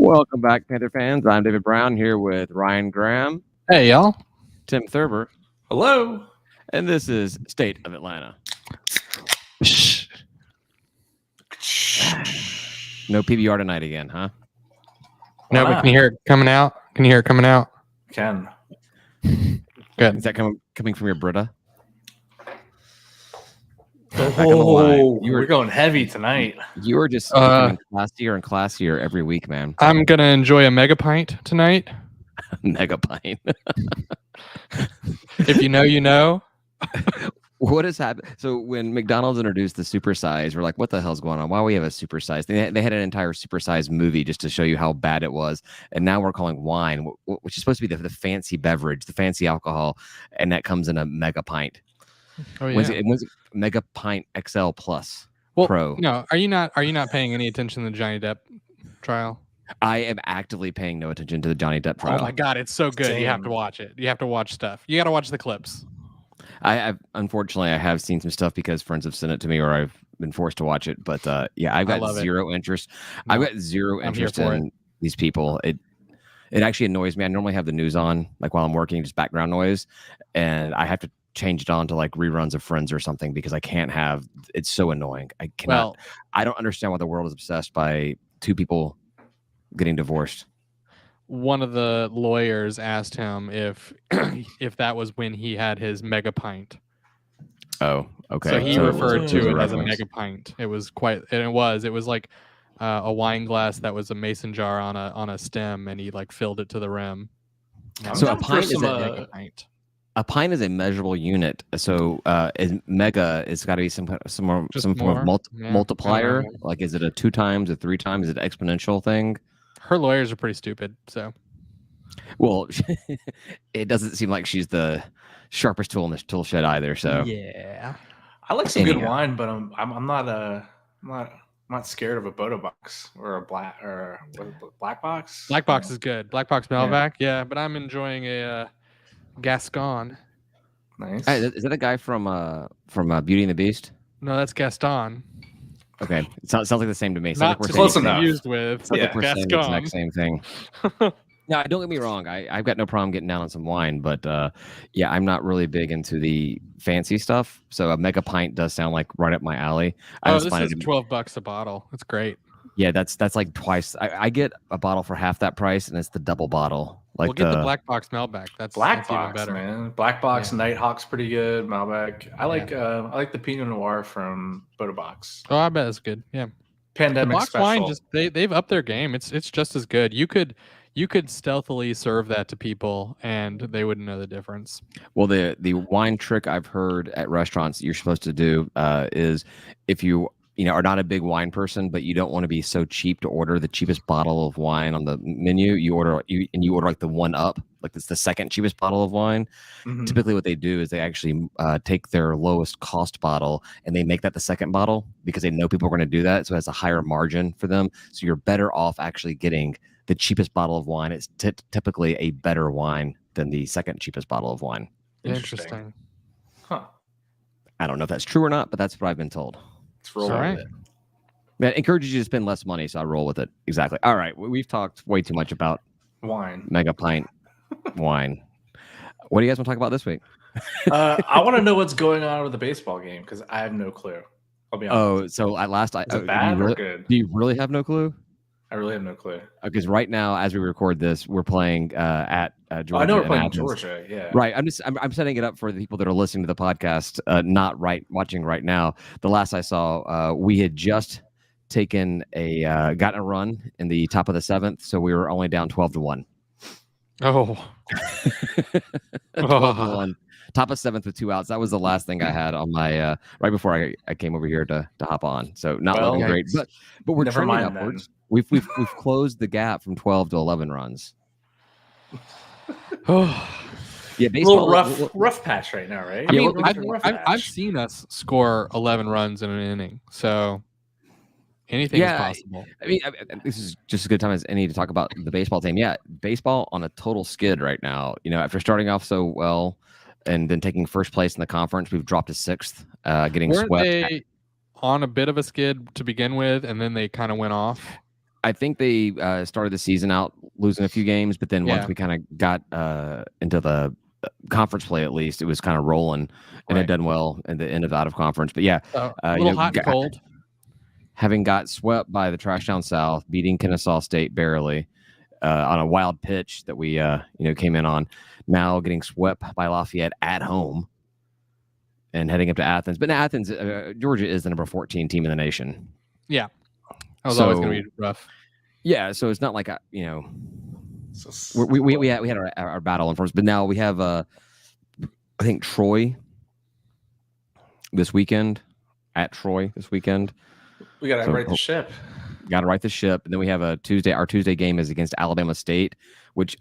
Welcome back, Panther fans. I'm David Brown here with Ryan Graham, Hey, y'all. Tim Thurber, Hello. and this is State of Atlanta. No PBR tonight again, huh? No, but can you hear it coming out? Can you hear it coming out? Ken. Good. Is that coming from your Brita? Oh, we're going heavy tonight. You are just becoming classier and classier every week, man. I'm going to enjoy a mega pint tonight. Mega pint. If you know, you know. What has happened? So when McDonald's introduced the supersize, we're like, what the hell's going on? Why do we have a supersize? They had an entire supersize movie just to show you how bad it was. And now we're calling wine, which is supposed to be the fancy beverage, the fancy alcohol, and that comes in a mega pint. Oh, yeah. When's it Mega Pint XL Plus Pro? No, are you not paying any attention to the Johnny Depp trial? I am actively paying no attention to the Johnny Depp trial. Oh my God, it's so good. Same. You have to watch it. You have to watch stuff. You got to watch the clips. Unfortunately, I have seen some stuff because friends have sent it to me, or I've been forced to watch it. But yeah, I've got zero interest. No, I've got zero interest in these people. It actually annoys me. I normally have the news on, like while I'm working, just background noise, and I have to change it on to like reruns of Friends or something because I can't have. It's so annoying. I cannot. Well, I don't understand why the world is obsessed by two people getting divorced. one of the lawyers asked him if that was when he had his mega pint. Oh, okay. So he referred to it as a reference. mega pint. It was it was like a wine glass that was a mason jar on a stem, and he like filled it to the rim. So a pint is mega pint. A pint is a measurable unit. So mega, it's got to be some form of multiplier. Like, is it a 2 times, a 3 times? Is it an exponential thing? Her lawyers are pretty stupid. So, well, it doesn't seem like she's the sharpest tool in the tool shed either. So yeah, I like some good wine, but I'm not scared of a Bodo box or a black box. Black box is good. Black box Malbec, yeah. But I'm enjoying a Gascon. Nice. Hey, is that a guy from Beauty and the Beast? No, that's Gaston. Okay, it sounds like the same to me. Not like close enough. Used with Gascon. Gascon. The exact same thing. No, don't get me wrong. I've got no problem getting down on some wine, but yeah, I'm not really big into the fancy stuff. So a mega pint does sound like right up my alley. This is $12 a bottle. That's great. Yeah, that's like twice. I get a bottle for half that price, and it's the double bottle. Like, we'll get the Black Box Malbec. That's Box, even better, man. Black Box Nighthawk's pretty good. Malbec. I like the Pinot Noir from Bodo Box. Oh, I bet it's good. Yeah. Pandemic the box special. wine they've upped their game. It's just as good. You could stealthily serve that to people and they wouldn't know the difference. Well, the wine trick I've heard at restaurants that you're supposed to do is if you are not a big wine person, but you don't want to be so cheap to order the cheapest bottle of wine on the menu, you order like the one up, like it's the second cheapest bottle of wine. Mm-hmm. Typically what they do is they actually take their lowest cost bottle and they make that the second bottle because they know people are going to do that. So it has a higher margin for them. So you're better off actually getting the cheapest bottle of wine. It's typically a better wine than the second cheapest bottle of wine. Interesting. Huh. I don't know if that's true or not, but that's what I've been told. Roll with it. That encourages you to spend less money, so I roll with it. Exactly. All right, we've talked way too much about wine, mega pint wine. What do you guys want to talk about this week? I want to know what's going on with the baseball game because I have no clue. I'll be honest. Oh, so at last, is it bad or good? Do you really have no clue? I really have no clue. Because right now, as we record this, we're playing at Georgia. I know we're playing Georgia. Yeah. Right. I'm setting it up for the people that are listening to the podcast, not watching right now. The last I saw, we had just gotten a run in the top of the 7th, so we were only down 12-1. Oh. 12-1. Top of 7th with 2 outs. That was the last thing I had on my right before I came over here to hop on. So not looking great, but we're trending upwards. Then. We've closed the gap from 12 to 11 runs. Yeah, baseball. A little rough patch right now, right? I mean, I've seen us score 11 runs in an inning, so anything is possible. I mean, this is just a good time as any to talk about the baseball team. Yeah, baseball on a total skid right now. After starting off so well and then taking first place in the conference, we've dropped to 6th, getting swept. They on a bit of a skid to begin with, and then they kind of went off? I think they started the season out losing a few games, but then once we kind of got into the conference play, at least it was kind of rolling, and had done well in the end of out of conference. But yeah, a little hot and cold. Having got swept by the Trash Down South, beating Kennesaw State barely on a wild pitch that we came in on. Now getting swept by Lafayette at home and heading up to Athens. But in Athens, Georgia is the number 14 team in the nation. Yeah, that was always going to be rough. Yeah, so it's not like we had our battle in front of us, but now we have I think Troy this weekend at Troy this weekend. We got to right the ship. Got to right the ship, and then we have a Tuesday. Our Tuesday game is against Alabama State, which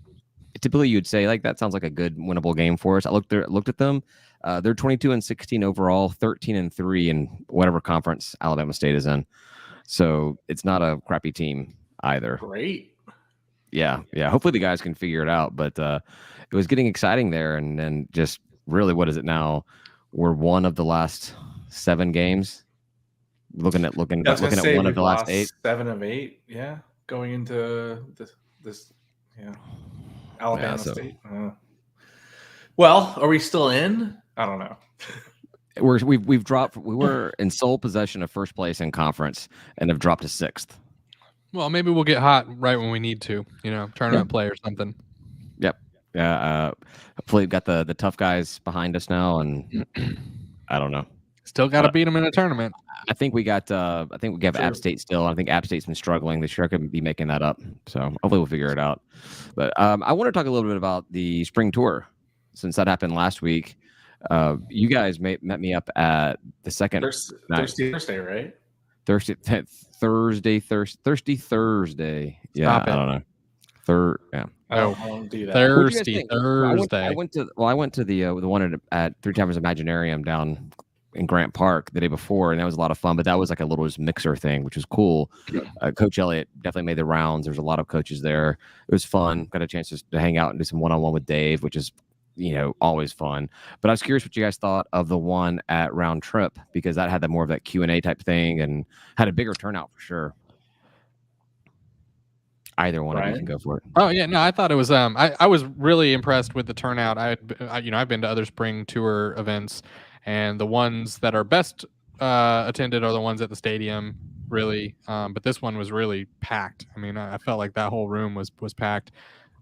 typically you'd say like that sounds like a good winnable game for us. I looked at them. They're 22-16 overall, 13-3 in whatever conference Alabama State is in. So it's not a crappy team either. Great. Yeah. Hopefully the guys can figure it out, but it was getting exciting there, and then just really, what is it now? We're one of the last 7 games. Looking at one of the last 8. 7 of 8. Yeah, going into this. Yeah, Alabama State. Well, are we still in? I don't know. We've dropped. We were in sole possession of first place in conference and have dropped to 6th. Well, maybe we'll get hot right when we need to. Tournament play or something. Yep. Yeah. Hopefully, we've got the tough guys behind us now, and I don't know. Still got to beat them in a tournament. I think we got. I think we have App State still. I think App State's been struggling this year. I could be making that up. So hopefully we'll figure it out. But I want to talk a little bit about the spring tour, since that happened last week. You guys met me up at the second Thursday, right? Thursday. Yeah, I don't know. Yeah. I don't do that. Thursday. I went to the one at Three Taverns Imaginarium down in Grant Park the day before, and that was a lot of fun. But that was like a little mixer thing, which was cool. Coach Elliott definitely made the rounds. There's a lot of coaches there. It was fun. Got a chance to hang out and do some one-on-one with Dave, which is always fun. But I was curious what you guys thought of the one at Round Trip, because that had more of that Q&A type thing and had a bigger turnout for sure. Either one of you can go for it. Oh yeah, no, I thought it was. I was really impressed with the turnout. I've been to other spring tour events, and the ones that are best attended are the ones at the stadium, really. But this one was really packed. I mean, I felt like that whole room was packed.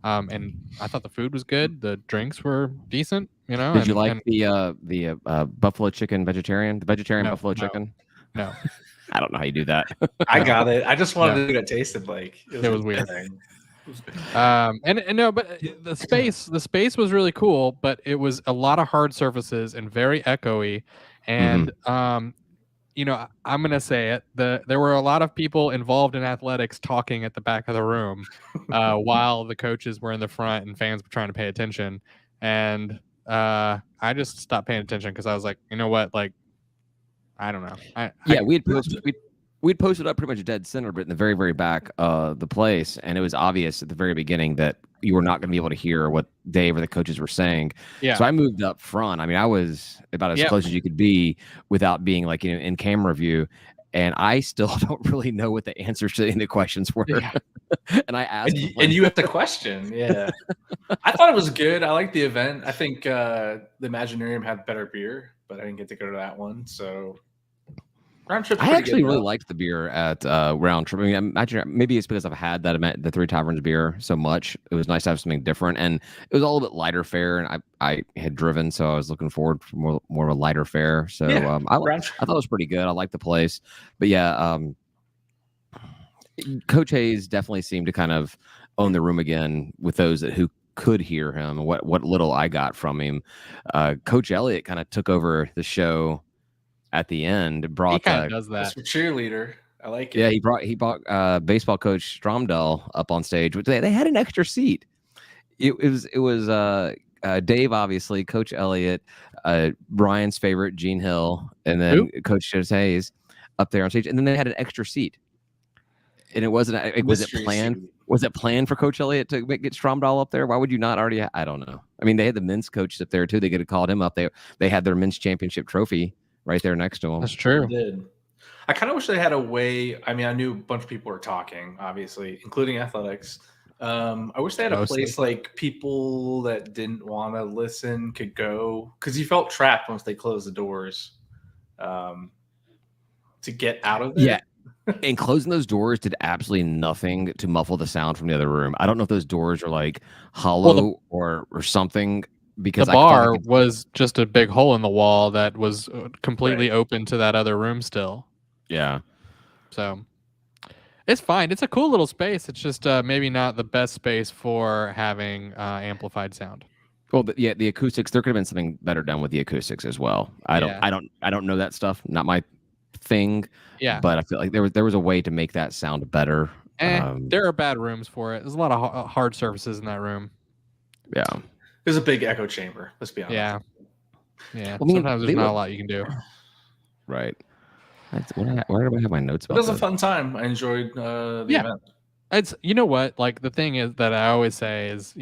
And I thought the food was good. The drinks were decent. Did you like the buffalo chicken vegetarian? The vegetarian buffalo chicken? No. I don't know how you do that. I got it. I just wanted to see what it tasted like. It was weird. And no, but the space was really cool, but it was a lot of hard surfaces and very echoey. And I'm gonna say it. There were a lot of people involved in athletics talking at the back of the room, while the coaches were in the front and fans were trying to pay attention. And I just stopped paying attention because I was like, you know what, like, I don't know. We'd posted up pretty much dead center, but in the very, very back of the place, and it was obvious at the very beginning that you were not going to be able to hear what Dave or the coaches were saying. Yeah. So I moved up front. I mean, I was about as close as you could be without being like in camera view, and I still don't really know what the answers to any questions were. Yeah. And I asked, and you have to question. Yeah, I thought it was good. I liked the event. I think the Imaginarium had better beer, but I didn't get to go to that one. So Round Trip. I actually really liked the beer at Round Trip. I mean, imagine maybe it's because I've had the Three Taverns beer so much. It was nice to have something different, and it was all a bit lighter fare. And I had driven, so I was looking forward for more of a lighter fare. So I thought it was pretty good. I liked the place, but yeah, Coach Hayes definitely seemed to kind of own the room again with those who could hear him. What little I got from him, Coach Elliott kind of took over the show at the end. He kind of does that. That's a cheerleader. I like it. Yeah, he brought baseball coach Stromdell up on stage. Which they had an extra seat. It was Dave, obviously, Coach Elliott, Brian's favorite, Gene Hill, and then Coach Hayes up there on stage, and then they had an extra seat. And it wasn't. Was it planned? Seat. Was it planned for Coach Elliott to get Stromdahl up there? Why would you not already? I don't know. I mean, they had the men's coaches up there too. They could have called him up. They had their men's championship trophy right there next to him. That's true. They did. I kind of wish they had a way. I mean, I knew a bunch of people were talking, obviously, including athletics. I wish they had a Mostly. place like people that didn't want to listen could go, because you felt trapped once they closed the doors to get out of there. Yeah. And closing those doors did absolutely nothing to muffle the sound from the other room. I don't know if those doors are like hollow or something, because The I felt bar like was just a big hole in the wall that was completely Right. open to that other room still. yeah. So it's fine. It's a cool little space. It's just maybe not the best space for having amplified sound. Well, the acoustics. There could have been something better done with the acoustics as well. I don't know that stuff. Not my thing. Yeah. But I feel like there was a way to make that sound better. There are bad rooms for it. There's a lot of hard surfaces in that room. Yeah. There's a big echo chamber. Let's be honest. Yeah. Yeah. I mean, sometimes there's not a lot you can do. Right. Where do I have my notes It about was a this? fun time. I enjoyed the event. It's, you know what, like the thing is that I always say is,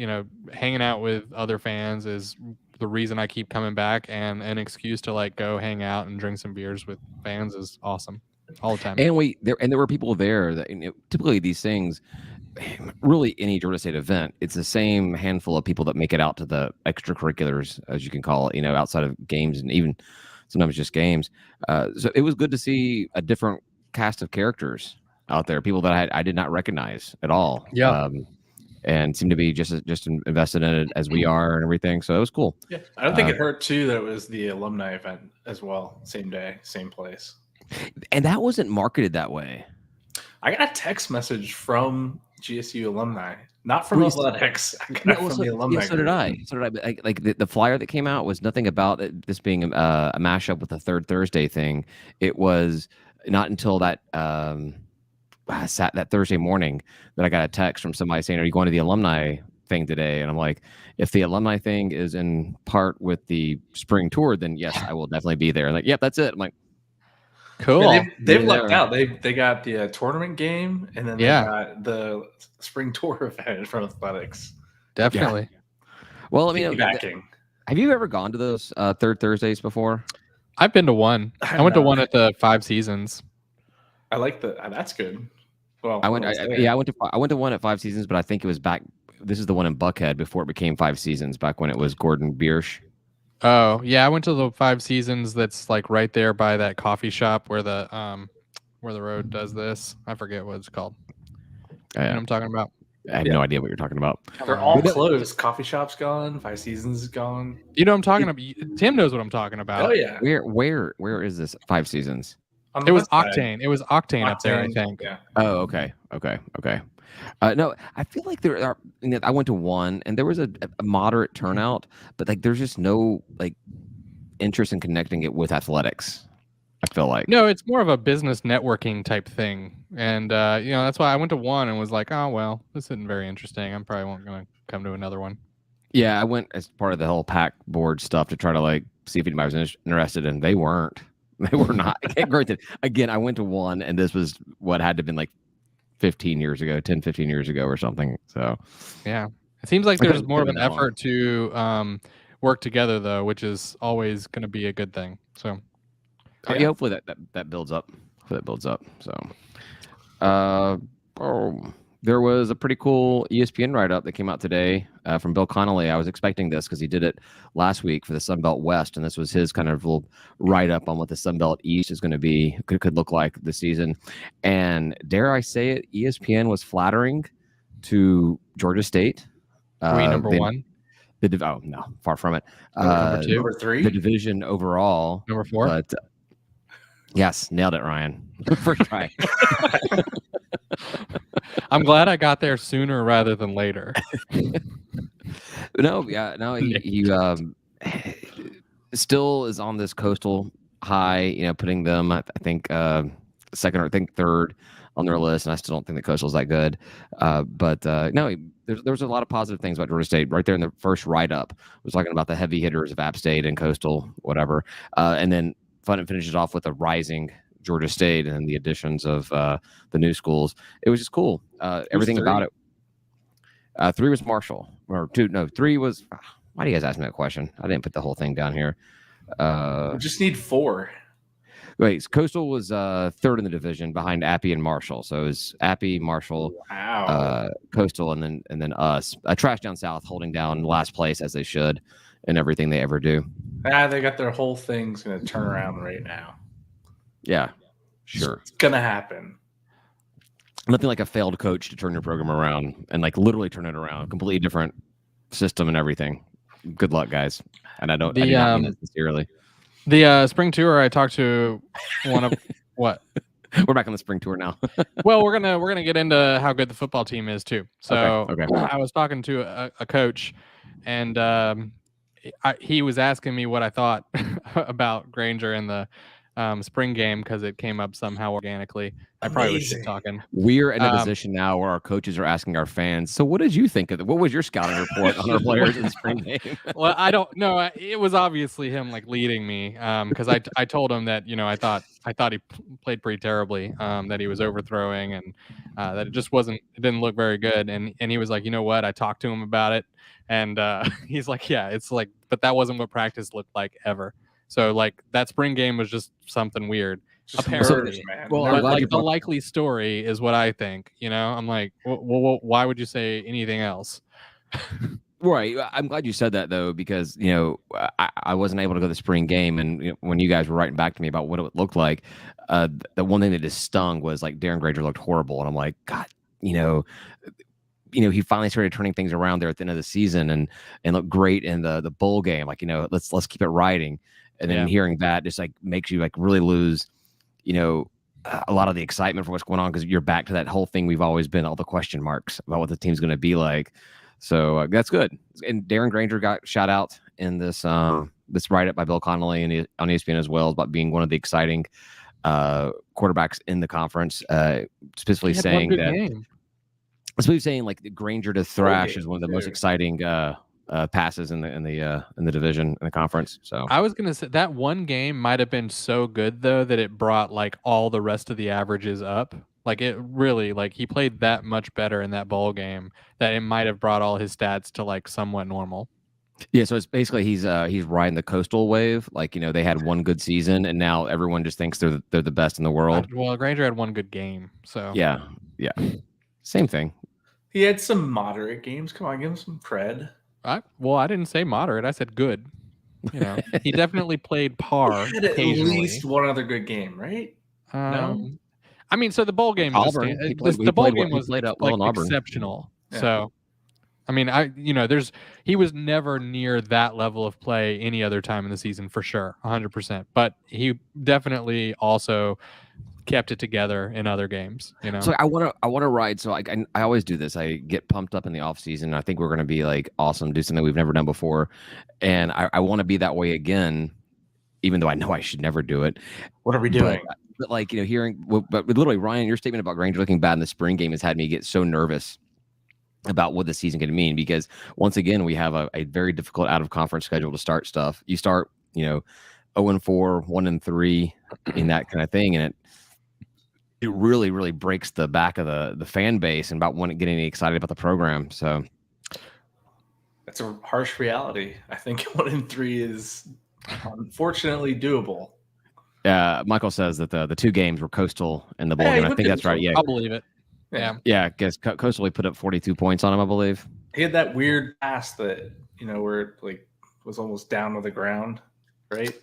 hanging out with other fans is the reason I keep coming back, and an excuse to like go hang out and drink some beers with fans is awesome all the time. And there were people there that typically these things, really any Georgia State event, it's the same handful of people that make it out to the extracurriculars, as you can call it, outside of games and even sometimes just games. So it was good to see a different cast of characters out there, people that I did not recognize at all. Yeah. And seemed to be just invested in it as we are and everything. So it was cool. Yeah, I don't think it hurt too that it was the alumni event as well, same day, same place. And that wasn't marketed that way. I got a text message from GSU alumni, not from athletics. I got it from the alumni. Yeah, so did I. But like the flyer that came out was nothing about this being a mashup with the Third Thursday thing. It was not until that that Thursday morning that I got a text from somebody saying, "Are you going to the alumni thing today?" And I'm like, if the alumni thing is in part with the spring tour, then yes, I will definitely be there. Like, yep, that's it. I'm like, cool. Yeah, they've lucked out. They got the tournament game, and then they got the spring tour event from athletics. Definitely. Yeah. Well, I mean, backing. Have you ever gone to those Third Thursdays before? I've been to one. I went to one at the Five Seasons. I like that's good. Well, I went to one at Five Seasons, but I think it was back. This is the one in Buckhead before it became Five Seasons, back when it was Gordon Biersch. Oh yeah, I went to the Five Seasons. That's like right there by that coffee shop where the road does this. I forget what it's called. You know what I'm talking about? I have no idea what you're talking about. They're all closed. Coffee shop's gone. Five Seasons is gone. You know what I'm talking about? Tim knows what I'm talking about. Oh yeah. Where is this Five Seasons? It was Octane. It was Octane up there, I think. Yeah. Oh, okay. No, I feel like there are. I went to one, and there was a moderate turnout, but like there's just no like interest in connecting it with athletics. I feel like no, it's more of a business networking type thing, and that's why I went to one and was like, oh well, this isn't very interesting. I'm probably won't going to come to another one. Yeah, I went as part of the whole pack board stuff to try to like see if anybody was interested, and they weren't. They were not. Granted, again, I went to one, and this was what had to have been like 15 years ago or something. So yeah, it seems like there's more of an effort to work together though, which is always going to be a good thing. So yeah, hopefully that builds up. So there was a pretty cool ESPN write-up that came out today from Bill Connolly. I was expecting this because he did it last week for the Sun Belt West, and this was his kind of little write-up on what the Sun Belt East is going to be, could look like this season. And dare I say it, ESPN was flattering to Georgia State. Were you number one? Oh, no, far from it. Number two? Number three? The division overall. Number four? But yes, nailed it, Ryan. First try. I'm glad I got there sooner rather than later. No, he still is on this coastal high, putting them, I think, second or third on their list, and I still don't think the coastal is that good. But no, there was a lot of positive things about Georgia State right there in the first write-up. Was talking about the heavy hitters of App State and Coastal, whatever, and then finishes off with a rising Georgia State and the additions of the new schools. It was just cool. Everything about it. 3 was Marshall, or 2. No, 3 was. Why do you guys ask me that question? I didn't put the whole thing down here. We just need 4. Wait, Coastal was third in the division behind Appy and Marshall. So it was Appy, Marshall, Wow. Coastal, and then us. Trash Down South holding down last place as they should in everything they ever do. They got their whole thing's going to turn around right now. Yeah, sure. It's going to happen. Nothing like a failed coach to turn your program around and like literally turn it around. Completely different system and everything. Good luck, guys. And I do not mean that sincerely. The spring tour, I talked to one of what? We're back on the spring tour now. Well, we're gonna get into how good the football team is too. So okay. I was talking to a coach, and he was asking me what I thought about Granger in the spring game because it came up somehow organically. I probably was shit talking. We're in a position now where our coaches are asking our fans, so what did you think of it? What was your scouting report on our players in the spring game? Well, I don't know. It was obviously him like leading me because I told him that, you know, I thought he played pretty terribly, that he was overthrowing and that it didn't look very good. And he was like, you know what? I talked to him about it. And he's like, yeah, it's like, but that wasn't what practice looked like ever. So like that spring game was just something weird. Apparently, well, like the likely story is what I think. You know, I'm like, well, why would you say anything else? Right. I'm glad you said that though, because you know I wasn't able to go to the spring game, and you know, when you guys were writing back to me about what it looked like, the one thing that just stung was like Darren Granger looked horrible, and I'm like, God, you know, he finally started turning things around there at the end of the season, and looked great in the bowl game. Like, you know, let's keep it riding, and then hearing that just like makes you like really lose, you know, a lot of the excitement for what's going on because you're back to that whole thing we've always been, all the question marks about what the team's going to be like. So that's good. And Darren Granger got shout out in this this write-up by Bill Connolly and on ESPN as well about being one of the exciting quarterbacks in the conference, specifically saying that. Especially saying like Granger to Thrash is one of the most exciting passes in the division in the conference. So I was gonna say that one game might have been so good though that it brought like all the rest of the averages up. Like it really, like he played that much better in that bowl game that it might have brought all his stats to like somewhat normal. Yeah, so it's basically he's riding the Coastal wave. Like, you know, they had one good season and now everyone just thinks they're the best in the world. Well, Granger had one good game, so yeah, same thing. He had some moderate games. Come on, give him some cred. I didn't say moderate. I said good. You know, he definitely played par. He had at least one other good game, right? No. I mean, so the bowl game, Auburn. The bowl game was like exceptional. Yeah. So, I mean, he was never near that level of play any other time in the season for sure, 100%. But he definitely also kept it together in other games. You know, so I want to ride. So I always do this. I get pumped up in the off season. I think we're going to be like awesome, do something we've never done before, and I want to be that way again, even though I know I should never do it. What are we doing? But like, you know, hearing, but literally, Ryan, your statement about Granger looking bad in the spring game has had me get so nervous about what the season can mean, because once again, we have a very difficult out of conference schedule to start stuff. You start, you know, 0-4, 1-3 in that kind of thing. And it really, really breaks the back of the fan base and about getting excited about the program. So that's a harsh reality. I think 1-3 is unfortunately doable. Michael says that the two games were Coastal and the bowl game. I think that's right. Yeah, I'll believe it. Yeah, because Coastal put up 42 points on him, I believe. He had that weird pass that, you know, where it like was almost down to the ground, right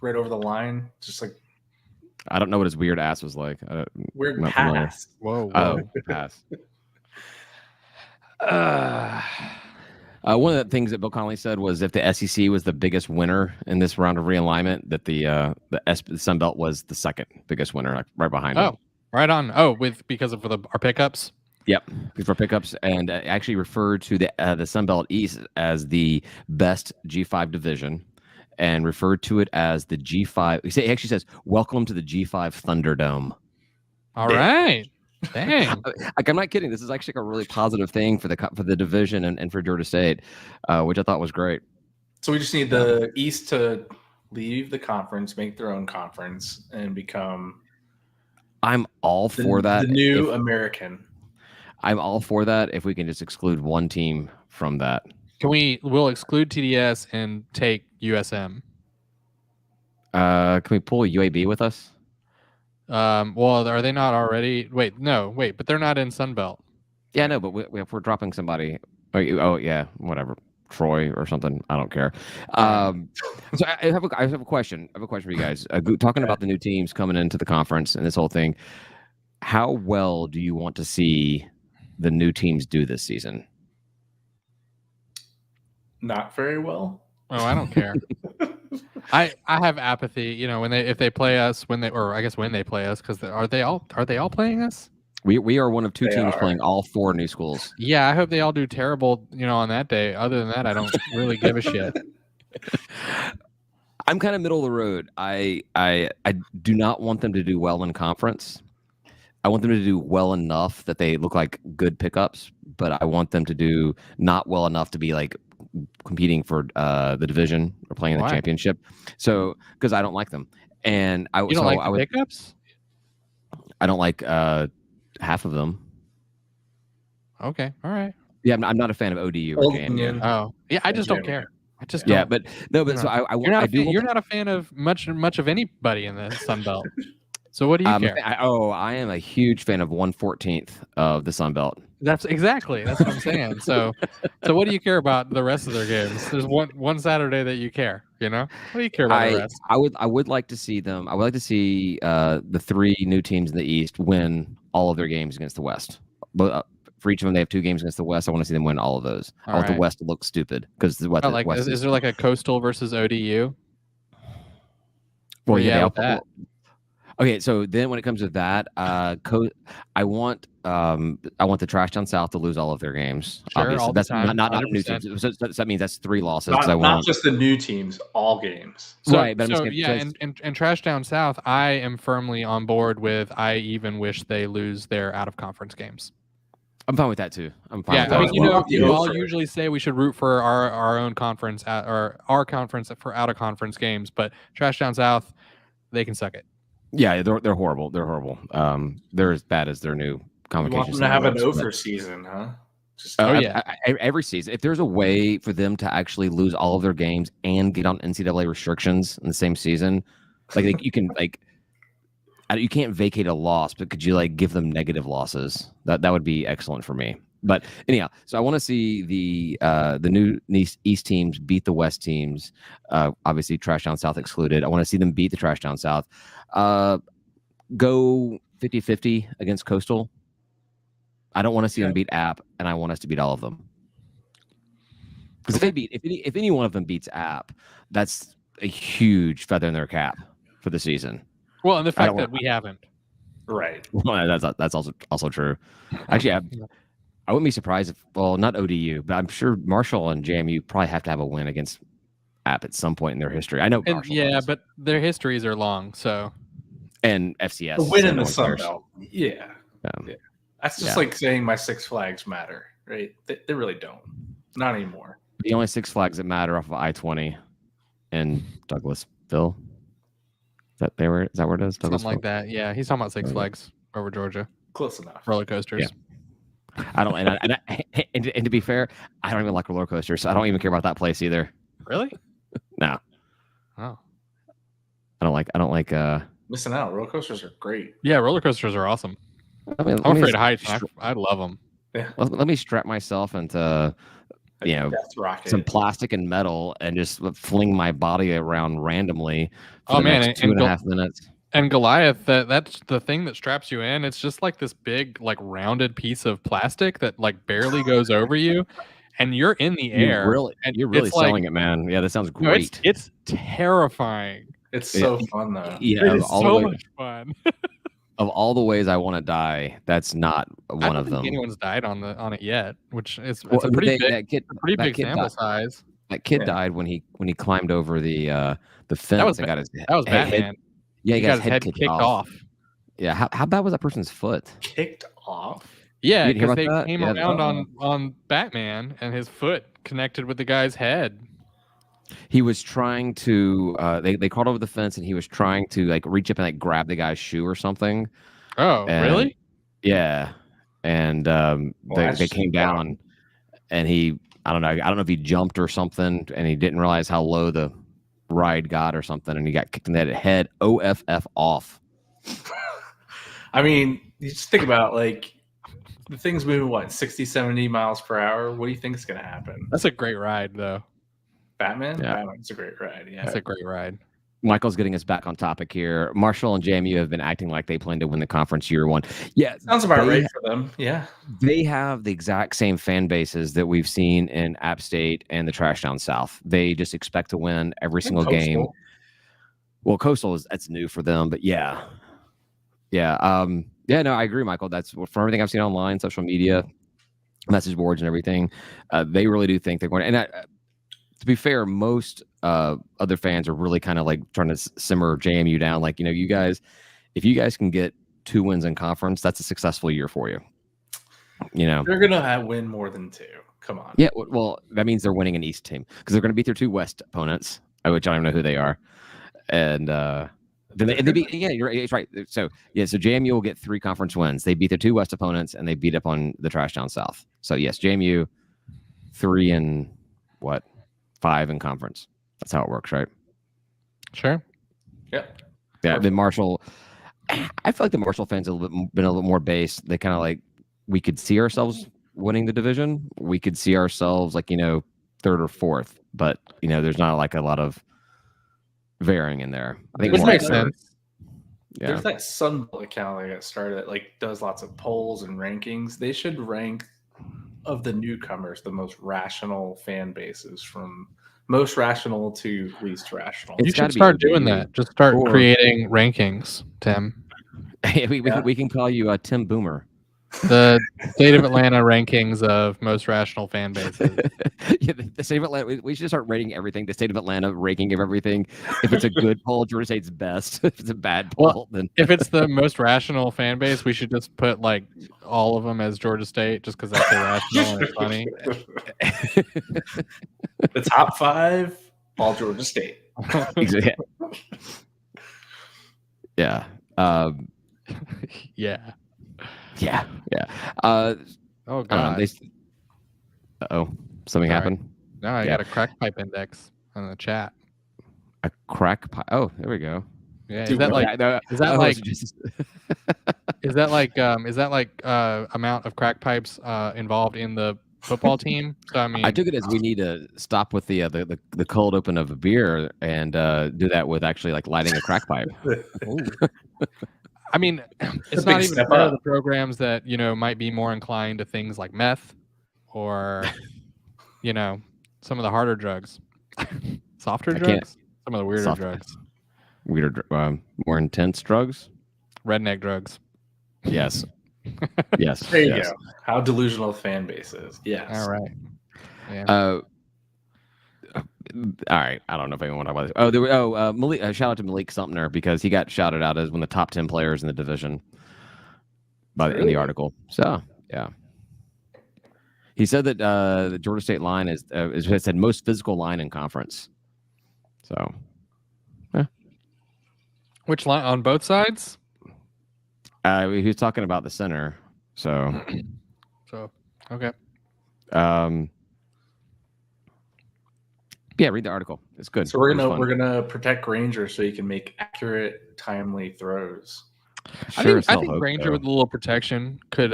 over the line, just like. I don't know what his weird ass was like. Weird pass. Whoa. Oh, pass. One of the things that Bill Connolly said was if the SEC was the biggest winner in this round of realignment, that the Sun Belt was the second biggest winner, like right behind them. Right on. Because of our pickups. Yep, for pickups, and actually referred to the Sun Belt East as the best G5 division, and referred to it as the G5. He actually says, "Welcome to the G5 Thunderdome." All right. Dang. Like, I'm not kidding. This is actually a really positive thing for the division and for Georgia State, which I thought was great. So we just need the East to leave the conference, make their own conference, and become. I'm all for that. The new American. I'm all for that if we can just exclude one team from that. We'll exclude TDS and take USM. Can we pull UAB with us? Well, are they not already? Wait, but they're not in Sunbelt. Yeah, no, but if we're dropping somebody, oh yeah, whatever, Troy or something, I don't care. So I have a question. I have a question for you guys. Talking about the new teams coming into the conference and this whole thing, how well do you want to see the new teams do this season? Not very well. Oh, I don't care. I have apathy. You know, if they play us when they play us, because are they all playing us? We are one of two teams playing all 4 new schools. Yeah, I hope they all do terrible, on that day. Other than that, I don't really give a shit. I'm kind of middle of the road. I do not want them to do well in conference. I want them to do well enough that they look like good pickups, but I want them to do not well enough to be like competing for the division or playing in the championship. So because I don't like them, and I you don't like the pickups. I don't like half of them. Okay, all right. Yeah, I'm not a fan of ODU or JMU. Oh, yeah, I just don't care. I just don't. Yeah, but no, but so you're not a fan of much of anybody in the Sun Belt. So what do you care? I am a huge fan of 1/14th of the Sun Belt. That's what I'm saying. So what do you care about the rest of their games? There's one Saturday that you care. What do you care about the rest? I would like to see them. I would like to see the 3 new teams in the East win all of their games against the West. But for each of them, they have 2 games against the West. I want to see them win all of those. I want the West to look stupid because the West. Is there like a Coastal versus ODU? Well, yeah. Okay, so then when it comes to that, I want the Trash Down South to lose all of their games. Sure, obviously. all that's the time, not new teams. So that means that's 3 losses. Not just the new teams, all games. Right, but and Trash Down South, I am firmly on board with. I even wish they lose their out of conference games. I'm fine with that too. I'm fine. Yeah, with that. you all usually say we should root for our own conference or our conference for out of conference games, but Trash Down South, they can suck it. Yeah, they're horrible. They're horrible. They're as bad as their new Convocation Center. You want them to have an over season, huh? Every season. If there's a way for them to actually lose all of their games and get on NCAA restrictions in the same season, like you can you can't vacate a loss, but could you give them negative losses? That would be excellent for me. But anyhow, so I want to see the new East teams beat the West teams. Obviously, Trash Down South excluded. I want to see them beat the Trash Down South. Go 50-50 against Coastal. I don't want to see them beat App, and I want us to beat all of them. Because if any one of them beats App, that's a huge feather in their cap for the season. Well, and the fact that we haven't. Right. Well, that's also true. Actually, I wouldn't be surprised if, not ODU, but I'm sure Marshall and JMU probably have to have a win against App at some point in their history. I know. But their histories are long, so. And FCS. A win in the Sun Belt. Yeah. That's just like saying my Six Flags matter, right? They really don't. Not anymore. The only Six Flags that matter off of I-20 in Douglasville. Is that where it is? Something like that. Yeah, he's talking about Six Flags over Georgia. Close enough. Roller coasters. Yeah. I don't, and to be fair, I don't even like roller coasters, so I don't even care about that place either. Really? No. Oh. I don't like. Missing out. Roller coasters are great. Yeah, roller coasters are awesome. I'm afraid of heights. I love them. Yeah. Let me strap myself into some plastic and metal and just fling my body around randomly for the next 2.5 minutes. And Goliath, that's the thing that straps you in. It's just like this big, rounded piece of plastic that barely goes over you, and you're in the air. You're really selling it, man. Yeah, that sounds great. It's terrifying. It's so fun though. Yeah, it's so much fun. Of all the ways I want to die, that's not one of them. I don't think anyone's died on it yet, which is a pretty big sample size. That kid died when he climbed over the fence and got his that was Batman. Yeah, he got his head kicked off. Yeah, how bad was that person's foot? Kicked off? Yeah, because they came around on Batman, and his foot connected with the guy's head. He was trying to. They crawled over the fence, and he was trying to reach up and grab the guy's shoe or something. Oh, really? Yeah, and they came down, and he. I don't know if he jumped or something, and he didn't realize how low the ride God or something, and he got kicked in the head. OFF off. I mean, you just think about like the thing's moving what 60, 70 miles per hour. What do you think is going to happen? That's a great ride, though. Batman? Yeah. Batman's a great ride. Yeah. That's a great ride. Michael's getting us back on topic here. Marshall and JMU have been acting like they plan to win the conference year one. Yeah, sounds about right for them. Yeah, they have the exact same fan bases that we've seen in App State and the Trash Down South. They just expect to win every single game. Well, Coastal that's new for them, but yeah. No, I agree, Michael. That's from everything I've seen online, social media, message boards, and everything. They really do think they're going. And to be fair, most other fans are really kind of like trying to simmer JMU down. Like, you guys, if you guys can get 2 wins in conference, that's a successful year for you. They're gonna win more than 2. Come on. Yeah, well, that means they're winning an East team because they're going to beat their 2 West opponents, which I don't even know who they are. And then they beat. Yeah, you're right. So JMU will get 3 conference wins. They beat their 2 West opponents, and they beat up on the Trash Down South. So yes, JMU 3 and 5 in conference. That's how it works, right? Sure. Yeah. Yeah. Then Marshall, I feel like the Marshall fans have been a little more based. They kind of like, we could see ourselves winning the division. We could see ourselves like, 3rd or 4th, but there's not like a lot of varying in there. I think which makes sense. Yeah. There's that Sunbelt account that got started that like does lots of polls and rankings. They should rank of the newcomers the most rational fan bases from most rational to least rational. You should start doing that. Just start creating rankings, Tim. we can call you Tim Boomer. The state of Atlanta rankings of most rational fan bases. Yeah, the state of Atlanta. We should start rating everything. The state of Atlanta ranking of everything. If it's a good poll, Georgia State's best. If it's a bad poll, then if it's the most rational fan base, we should just put like all of them as Georgia State, just because that's irrational and it's funny. The top 5, all Georgia State. Yeah. Yeah. Yeah. Oh God. Something happened. No, I got a crack pipe index on the chat. A crack pipe. Oh, there we go. Yeah. Is that like amount of crack pipes involved in the football team? So I mean, I took it as we need to stop with the cold open of a beer and do that with actually like lighting a crack pipe. I mean, it's not even part of the programs that might be more inclined to things like meth or some of the harder drugs, softer drugs, some of the weirder drugs, more intense drugs, redneck drugs. Yes. Yes. There you go. How delusional a fan base is. Yes. All right. Yeah. All right. I don't know if anyone want to talk about this. Malik, shout out to Malik Sumner because he got shouted out as one of the top 10 players in the division in the article. So, yeah. He said that the Georgia State line is it said most physical line in conference. So, yeah. Which line on both sides? He was talking about the center. So okay. Yeah, read the article. It's good. So we're gonna protect Granger so he can make accurate, timely throws. I think Granger with a little protection could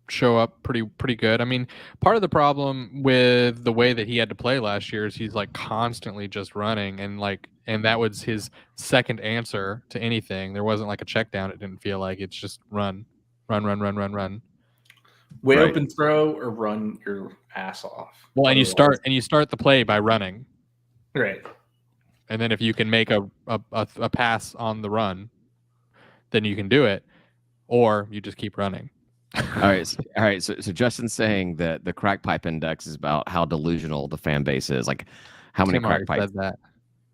show up pretty good. I mean, part of the problem with the way that he had to play last year is he's like constantly just running and that was his second answer to anything. There wasn't like a check down. It didn't feel like it's just run. Way open throw or run your ass off. Well, and you start the play by running. Right. And then if you can make a pass on the run, then you can do it, or you just keep running. All right. So Justin's saying that the crack pipe index is about how delusional the fan base is. Like how many crack pipes. Said that.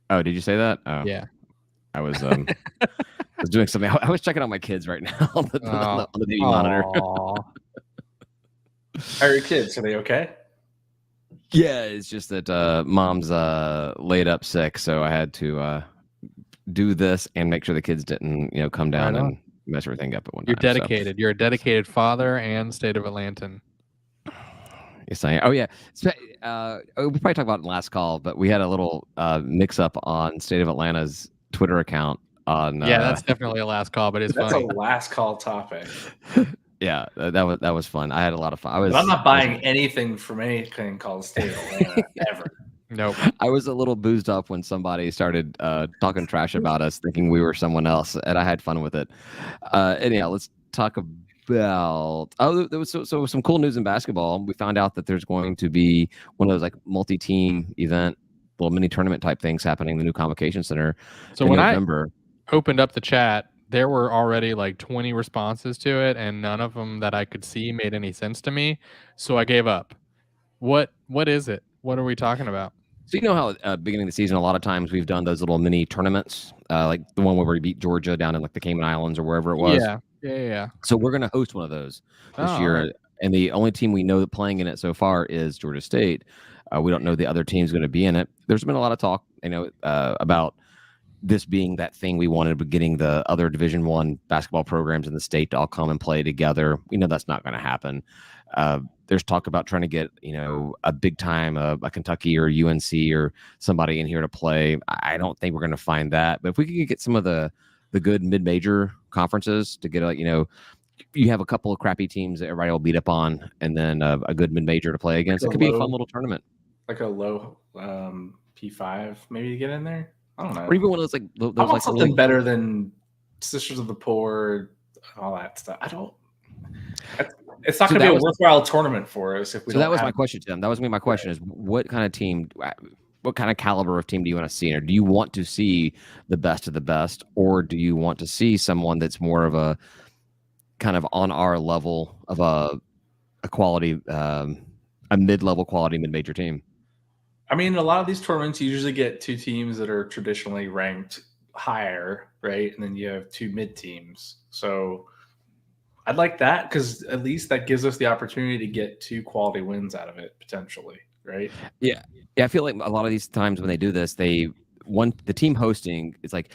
Oh, did you say that? Oh. Yeah. I was was doing something. I was checking on my kids right now on the TV monitor. How are your kids? Are they okay? Yeah, it's just that mom's laid up sick, so I had to do this and make sure the kids didn't, come down and mess everything up at one time. You're dedicated. So. You're a dedicated father and state of Atlantan. Yes, I am. Oh yeah. We probably talked about it in the last call, but we had a little mix-up on State of Atlanta's Twitter account. On Yeah, that's definitely a last call, but it's That's funny. a last call topic. yeah, that was fun. I had a lot of fun. But I'm not buying anything from anything called State of Atlanta ever. Nope. I was a little boozed up when somebody started talking trash about us, thinking we were someone else, and I had fun with it. Anyhow, let's talk about. There was so some cool news in basketball. We found out that there's going to be one of those like multi-team event, little mini tournament type things happening in the new Convocation Center So in when November. I opened up the chat, there were already like 20 responses to it, and none of them that I could see made any sense to me. So I gave up. What is it? What are we talking about? So you know how beginning of the season, a lot of times we've done those little mini tournaments, like the one where we beat Georgia down in like the Cayman Islands or wherever it was. Yeah. So we're going to host one of those this Oh, year, alright. and the only team we know that playing in it so far is Georgia State. We don't know the other teams going to be in it. There's been a lot of talk, about this being that thing we wanted, but getting the other Division I basketball programs in the state to all come and play together. We know that's not going to happen. There's talk about trying to get, a big time, a Kentucky or UNC or somebody in here to play. I don't think we're going to find that. But if we could get some of the good mid-major conferences to get, you have a couple of crappy teams that everybody will beat up on, and then a good mid-major to play against. It could be a fun little tournament. Like a low P5 maybe to get in there. I don't know. Or even one of those I want something better than Sisters of the Poor, all that stuff. It's not going to be a worthwhile tournament for us if we. So that was my question, Tim. That was my question: is what kind of team, what kind of caliber of team do you want to see? Or do you want to see the best of the best, or do you want to see someone that's more of a kind of on our level of a quality, a mid-level quality mid-major team? I mean, a lot of these tournaments you usually get two teams that are traditionally ranked higher, right? And then you have two mid teams. So I'd like that because at least that gives us the opportunity to get two quality wins out of it potentially, right? Yeah. I feel like a lot of these times when they do this, the team hosting, it's like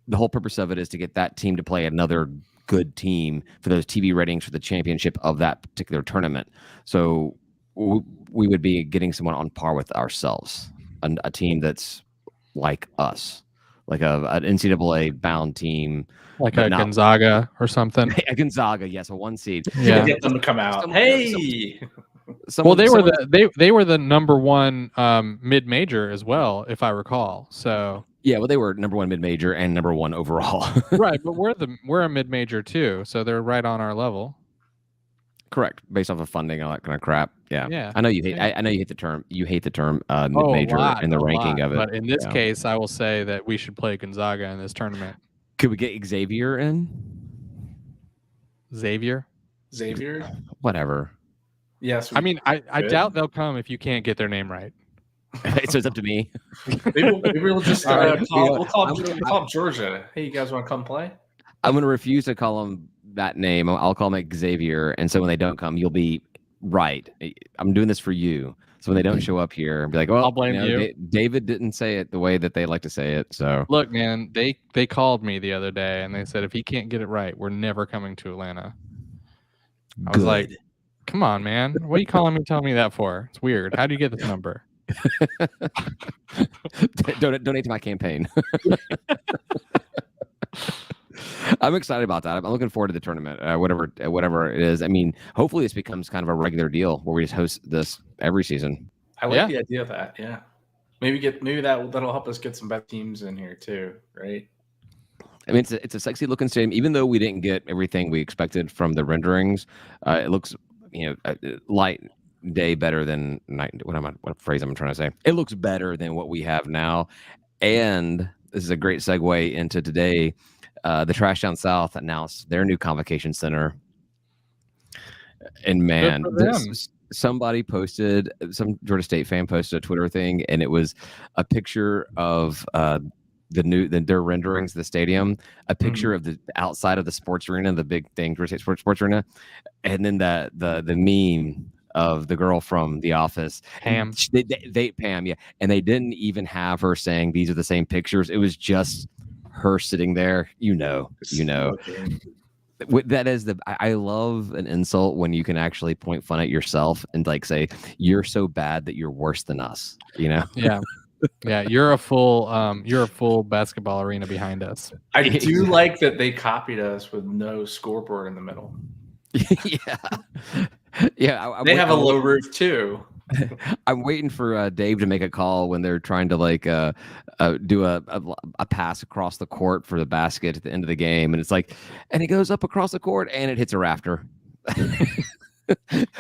the whole purpose of it is to get that team to play another good team for those TV ratings for the championship of that particular tournament. So we would be getting someone on par with ourselves, a team that's like us, like an NCAA bound team, like a Gonzaga or something. A Gonzaga, yes, a 1 seed. Yeah, get them to come out. Well, they were the number one mid-major as well, if I recall. So yeah, well, they were number one mid-major and number one overall. Right, but we're a mid-major too, so they're right on our level. Correct, based off of funding, all that kind of crap. Yeah. I know you hate. I know you hate the term. You hate the term mid-major and the ranking of it. But in this case, I will say that we should play Gonzaga in this tournament. Could we get Xavier in? Xavier? Whatever. Yes. I mean, I doubt they'll come if you can't get their name right. So it's up to me. Maybe we'll just we'll call Georgia. Hey, you guys want to come play? I'm going to refuse to call them that name. I'll call them Xavier. And so when they don't come, you'll be right. I'm doing this for you. So when they don't show up here, be like, well, I'll blame you. David didn't say it the way that they like to say it. So look, man, they called me the other day and they said, if he can't get it right, we're never coming to Atlanta. I was like, come on, man. What are you calling me, telling me that for? It's weird. How do you get this number? Donate to my campaign. I'm excited about that. I'm looking forward to the tournament, whatever it is. I mean, hopefully this becomes kind of a regular deal where we just host this every season. I like the idea of that. Yeah, maybe that'll help us get some better teams in here too, right? I mean, it's a sexy looking stadium. Even though we didn't get everything we expected from the renderings, it looks light day better than night. What phrase I'm trying to say? It looks better than what we have now. And this is a great segue into today. The Trash Down South announced their new Convocation Center. And man, somebody posted, some Georgia State fan posted a Twitter thing, and it was a picture of their renderings of the stadium, a picture of the outside of the sports arena, the big thing, Georgia State sports arena, and then the meme of the girl from The Office, Pam. Pam, yeah, and they didn't even have her saying these are the same pictures. It was just her sitting there. That is I love an insult when you can actually point fun at yourself and like say you're so bad that you're worse than us. You know? Yeah. Yeah, you're a full basketball arena behind us. I do like that they copied us with no scoreboard in the middle. Yeah, yeah. They have a low roof too. I'm waiting for Dave to make a call when they're trying to like do a pass across the court for the basket at the end of the game, and it's like, and it goes up across the court and it hits a rafter.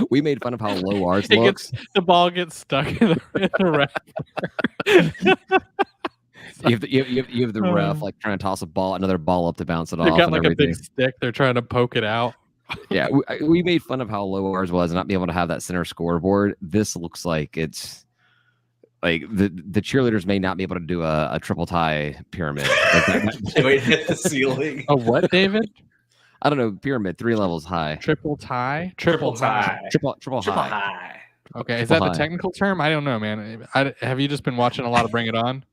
We made fun of how low ours looks. The ball gets stuck in the rafter. You have the ref like trying to toss a ball, another ball up to bounce it off. They got and like everything. a big stick. They're trying to poke it out. Yeah, we made fun of how low ours was and not being able to have that center scoreboard. This looks like it's like the cheerleaders may not be able to do a triple tie pyramid. They hit the ceiling. A what, David? I don't know, pyramid 3 levels high. Triple tie? Triple tie. Triple high. Okay, is that the technical term? I don't know, man. Have you just been watching a lot of Bring It On?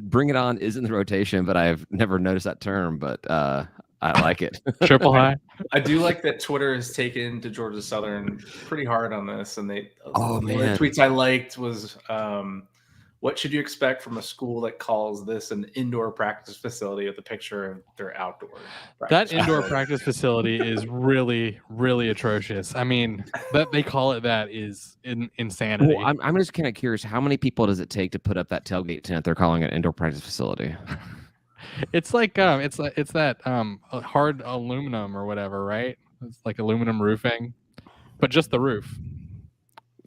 Bring It On is in the rotation, but I've never noticed that term. But I like it. Triple high. I do like that Twitter has taken to Georgia Southern pretty hard on this, and they. Oh man! One of the tweets I liked was, "What should you expect from a school that calls this an indoor practice facility with a picture of their outdoor?" That indoor practice facility is really, really atrocious. I mean, that they call it that is insanity. Well, I'm just kind of curious. How many people does it take to put up that tailgate tent? They're calling it indoor practice facility. It's like it's that hard aluminum or whatever, right? It's like aluminum roofing, but just the roof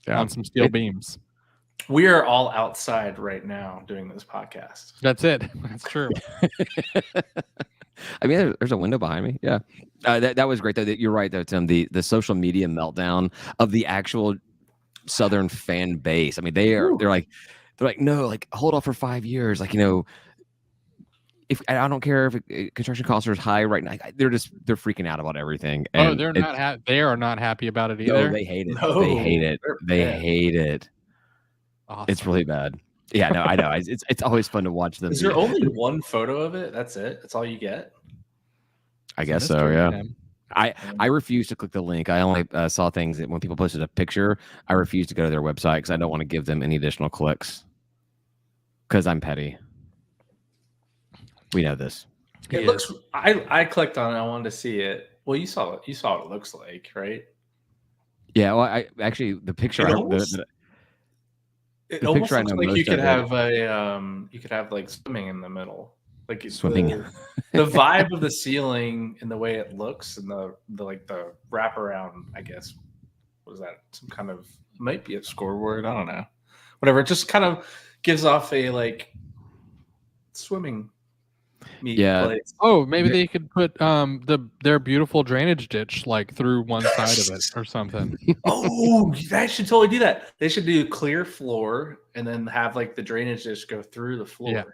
on some steel beams. We are all outside right now doing this podcast. That's it. That's true. I mean, there's a window behind me. Yeah, that was great though. You're right though, Tim. The social media meltdown of the actual Southern fan base. I mean, they're like no, like hold off for 5 years, like If I don't care if construction costs are high right now, they're freaking out about everything. And they're not. They are not happy about it either. No, they hate it. No, they hate it. They hate it. Awesome. It's really bad. Yeah, no, I know. It's always fun to watch them. Is there only one photo of it? That's it. That's all you get. I guess so. Yeah. I refuse to click the link. I only saw things that when people posted a picture. I refuse to go to their website because I don't want to give them any additional clicks. Because I'm petty. We know this. It looks. I clicked on it. I wanted to see it. Well, you saw it. You saw what it looks like, right? Yeah. Well, I actually the picture. It almost looks like you could have like swimming in the middle, like swimming. The vibe of the ceiling and the way it looks, and the wraparound. I guess was that some kind of might be a scoreboard. I don't know. Whatever. It just kind of gives off a like swimming. Place. Oh, maybe they could put their beautiful drainage ditch like through one side of it or something. Oh, they should totally do that. They should do clear floor and then have like the drainage ditch go through the floor. Yeah.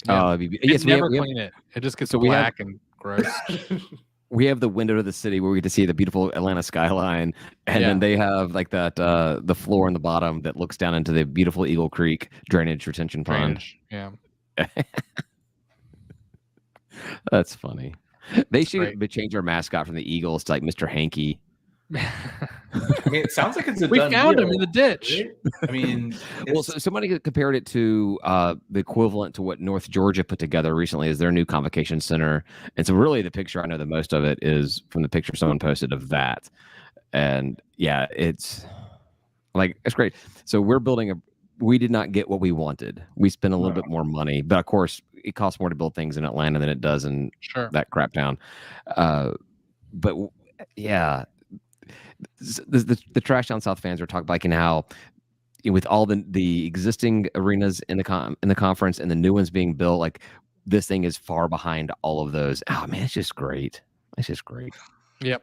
Oh, yes, never clean it. It just gets black and gross. We have the window to the city where we get to see the beautiful Atlanta skyline, and then they have like that the floor in the bottom that looks down into the beautiful Eagle Creek drainage retention pond. Yeah. That's funny. They should change our mascot from the Eagles to like Mr. Hanky. I mean, it sounds like it's a we found him in the ditch. Right? I mean, well, so somebody compared it to the equivalent to what North Georgia put together recently as their new Convocation Center. And so really the picture I know the most of it is from the picture someone posted of that. And yeah, it's like, it's great. So we did not get what we wanted. We spent a little bit more money, but of course it costs more to build things in Atlanta than it does in that crap town. But yeah, the Trash Town South fans are talking like how with all the existing arenas in the conference and the new ones being built, like this thing is far behind all of those. Oh man, it's just great. It's just great. Yep.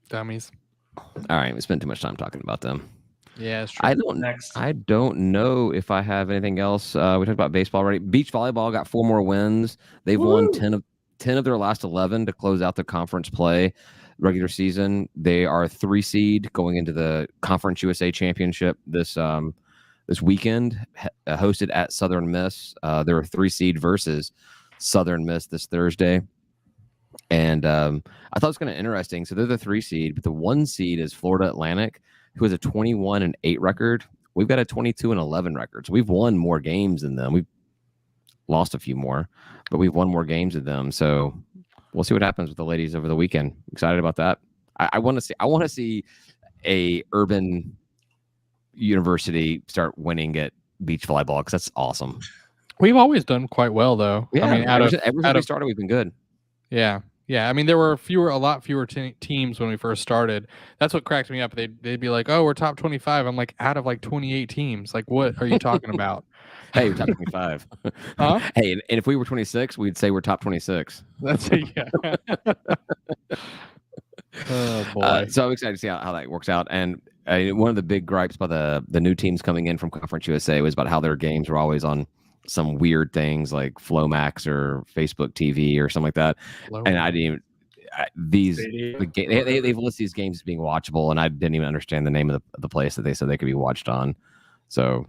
Dummies. All right, we spent too much time talking about them. Yeah, it's true. I don't know if I have anything else. We talked about baseball already. Beach volleyball got 4 more wins. They've won 10 of their last 11 to close out the conference play regular season. They are 3 seed going into the Conference USA Championship this weekend, hosted at Southern Miss. They're a 3 seed versus Southern Miss this Thursday. And I thought it was kind of interesting. So they're the 3 seed, but the 1 seed is Florida Atlantic, who has a 21-8 record. We've got a 22-11 record. So we've won more games than them. We've lost a few more, but we've won more games than them. So we'll see what happens with the ladies over the weekend. Excited about that. I want to see a urban university start winning at beach volleyball because that's awesome. We've always done quite well, though. Yeah, I mean, ever since we started, we've been good. Yeah. I mean, there were a lot fewer teams when we first started. That's what cracked me up. They'd be like, "Oh, we're top 25." I'm like, out of like 28 teams. Like, what are you talking about? Hey, we're top 25. Huh? Hey, and if we were 26, we'd say we're top 26. That's yeah. Oh boy. So I'm excited to see how that works out. And one of the big gripes by the new teams coming in from Conference USA was about how their games were always on some weird things like Flomax or Facebook TV or something like that. And I didn't even they've listed these games as being watchable, and I didn't even understand the name of the place that they said they could be watched on. So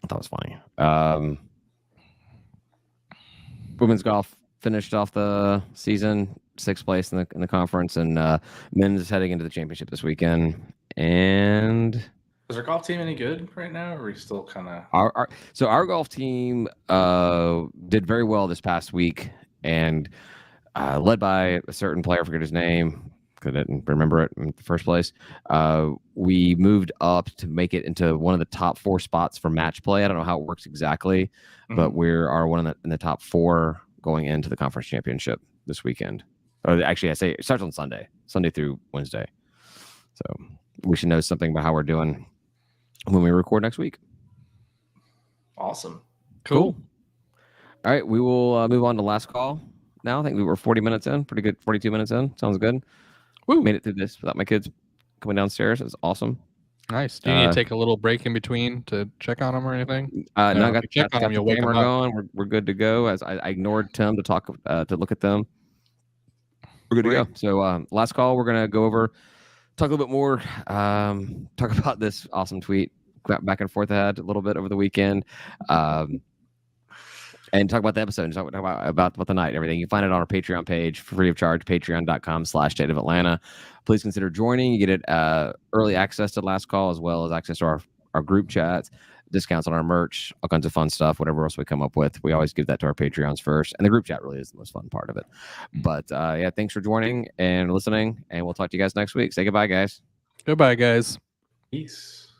I thought it was funny. Women's golf finished off the season 6th place in the conference, and men's is heading into the championship this weekend. And is our golf team any good right now, or are we still kind of our golf team did very well this past week, and led by a certain player, I forget his name, couldn't remember it in the first place. We moved up to make it into one of the top 4 spots for match play. I don't know how it works exactly, but we are one in the top 4 going into the conference championship this weekend. Or actually, I say it starts on Sunday through Wednesday. So we should know something about how we're doing when we record next week. Awesome. Cool. All right, we will move on to last call now. I think we were 40 minutes in. Pretty good. 42 minutes in. Sounds good. Woo. Made it through this without my kids coming downstairs. It's awesome. Nice. Do you need to take a little break in between to check on them or anything? No, I got check on them. You'll wake them up. going. We're good to go. As I ignored Tim to talk to look at them. We're good to go. So last call, we're gonna go over, talk a little bit more, talk about this awesome tweet back and forth I had a little bit over the weekend, and talk about the episode and talk about the night and everything. You can find it on our Patreon page free of charge, patreon.com/State of Atlanta. Please consider joining. You get it early access to last call, as well as access to our group chats, discounts on our merch, all kinds of fun stuff, whatever else we come up with. We always give that to our Patreons first, and the group chat really is the most fun part of it. But yeah, thanks for joining and listening, and we'll talk to you guys next week. Say goodbye, guys. Goodbye, guys. Peace.